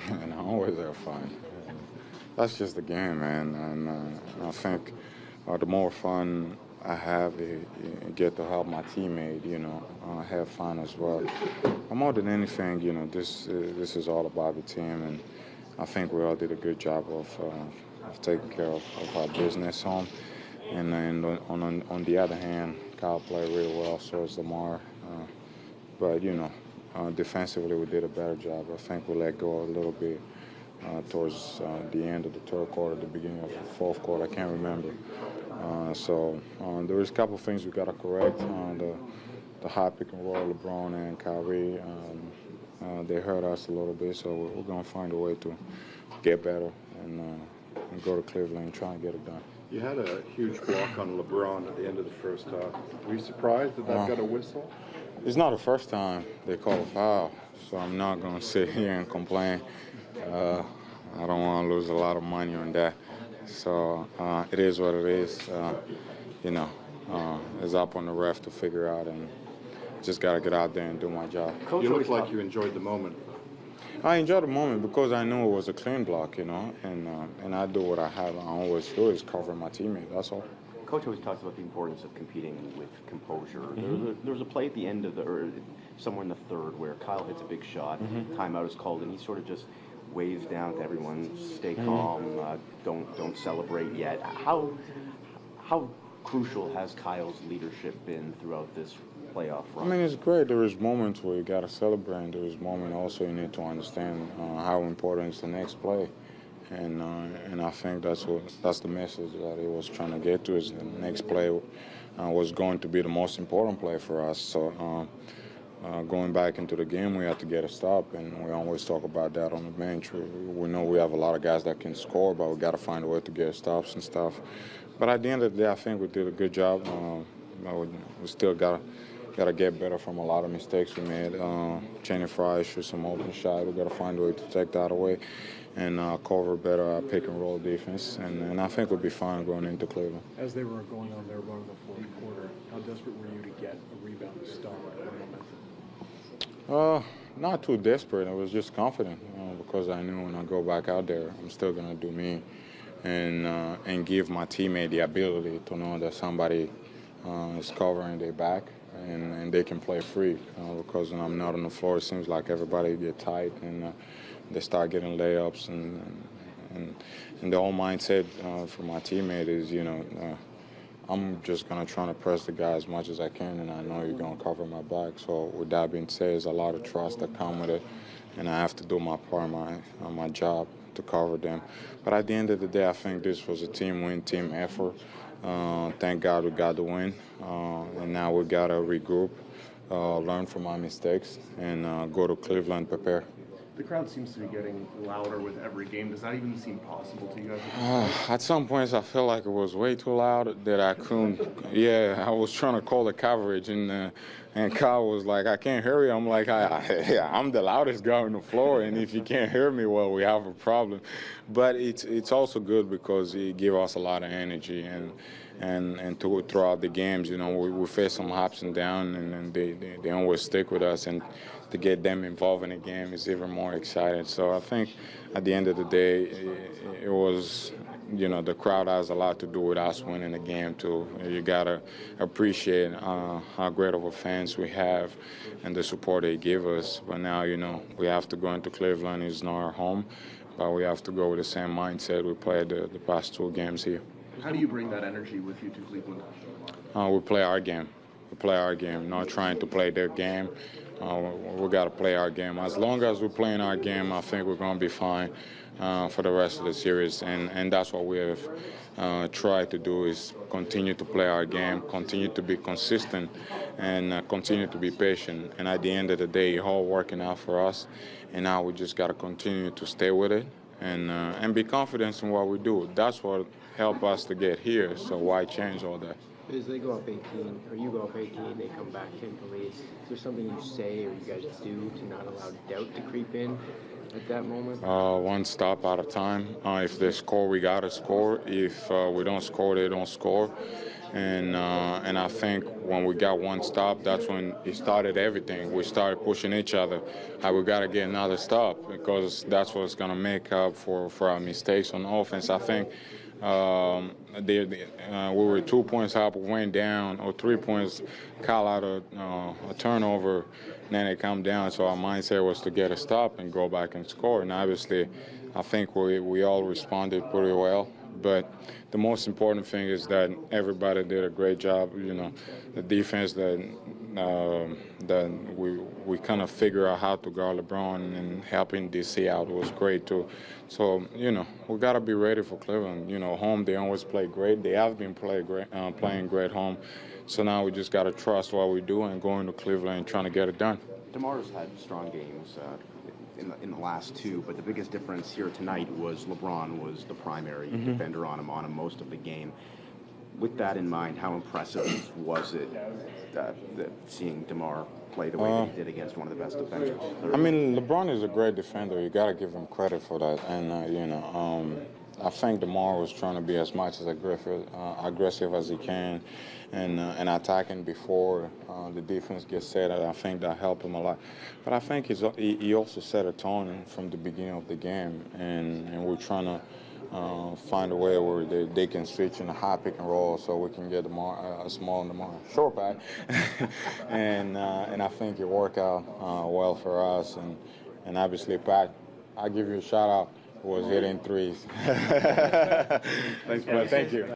and I always have fun. That's just the game, man. And I think the more fun I have, I get to help my teammate, have fun as well. More than anything, this is all about the team, and I think we all did a good job of taking care of our business home. And then on the other hand, Kyle played really well, so is Lamar. But defensively we did a better job. I think we let go a little bit towards the end of the third quarter, the beginning of the fourth quarter. I can't remember. So there was a couple of things we got to correct. The high pick and roll, LeBron and Kyrie, they hurt us a little bit. So we're going to find a way to get better and go to Cleveland and try and get it done. You had a huge block on LeBron at the end of the first half. Were you surprised that got a whistle? It's not the first time they call a foul, so I'm not going to sit here and complain. I don't want to lose a lot of money on that. So it is what it is. It's up on the ref to figure out, and just got to get out there and do my job. Coach, you look like you enjoyed the moment. I enjoyed the moment because I knew it was a clean block, and I do what I always do is cover my teammate. That's all. Coach always talks about the importance of competing with composure. There was a play at the end of or somewhere in the third where Kyle hits a big shot, timeout is called, and he sort of just waves down to everyone, stay calm, don't celebrate yet. How crucial has Kyle's leadership been throughout this playoff run? I mean, it's great. There is moments where you got to celebrate, and there is moments also you need to understand how important is the next play. And I think that's the message that he was trying to get to, is the next play was going to be the most important play for us. So going back into the game, we had to get a stop, and we always talk about that on the bench. We know we have a lot of guys that can score, but we got to find a way to get stops and stuff. But at the end of the day, I think we did a good job. We still got to get better from a lot of mistakes we made. Channing Frye shoot some open shot. We got to find a way to take that away and cover better our pick and roll defense. And I think we'll be fine going into Cleveland. As they were going on their run in the fourth quarter, how desperate were you to get a rebound to stop that momentum? Not too desperate. I was just confident because I knew when I go back out there, I'm still gonna do me, and give my teammate the ability to know that somebody is covering their back and they can play free. Because when I'm not on the floor, it seems like everybody get tight and they start getting layups and the whole mindset for my teammate is I'm just going to try to press the guy as much as I can, and I know you're going to cover my back. So with that being said, there's a lot of trust that comes with it, and I have to do my part, my job to cover them. But at the end of the day, I think this was a team win, team effort. Thank God we got the win, and now we got to regroup, learn from our mistakes, and go to Cleveland prepare. The crowd seems to be getting louder with every game. Does that even seem possible to you guys? At some points, I felt like it was way too loud that I couldn't. Yeah, I was trying to call the coverage, and Kyle was like, "I can't hear you." I'm like, "I'm the loudest guy on the floor, and if you can't hear me, well, we have a problem." But it's also good because it gives us a lot of energy, and throughout the games, we face some ups and downs, and they always stick with us, and to get them involved in the game is even more exciting. So I think at the end of the day, it was, the crowd has a lot to do with us winning the game too. You gotta appreciate how great of a fans we have and the support they give us. But now, we have to go into Cleveland. It's not our home, but we have to go with the same mindset we played the past two games here. How do you bring that energy with you to Cleveland? We play our game. We play our game, not trying to play their game. We got to play our game. As long as we're playing our game, I think we're going to be fine for the rest of the series. And that's what we have tried to do, is continue to play our game, continue to be consistent, and continue to be patient. And at the end of the day, it's all working out for us. And now we just got to continue to stay with it and be confident in what we do. That's what helped us to get here. So why change all that? As they go up 18, or you go up 18, they come back 10 to lead. Is there something you say or you guys do to not allow doubt to creep in at that moment? One stop at a time. If they score, we got to score. If we don't score, they don't score. And I think when we got one stop, that's when it started everything. We started pushing each other. We got to get another stop because that's what's going to make up for our mistakes on offense. I think we were 2 points up, went down, or 3 points, call out a turnover, then they come down. So our mindset was to get a stop and go back and score. And obviously, I think we all responded pretty well. But the most important thing is that everybody did a great job. You know, the defense that we kind of figure out how to guard LeBron and helping DC out was great too. So you know, we got to be ready for Cleveland. You know, home they always play great. They have been playing great home. So now we just got to trust what we do and go into Cleveland and trying to get it done. DeMar's had strong games in the last two, but the biggest difference here tonight was LeBron was the primary defender on him most of the game. With that in mind, how impressive was it seeing DeMar play the way that he did against one of the best defenders? I mean, LeBron is a great defender. You got to give him credit for that. And you know, I think DeMar was trying to be as much as aggressive as he can, and attacking before the defense gets set. I think that helped him a lot. But I think he also set a tone from the beginning of the game, and we're trying to find a way where they can switch in a high pick and roll so we can get a small DeMar short back. and I think it worked out well for us. And obviously, Pat, I'll give you a shout out. Was hitting threes. Thanks, man. Thank you.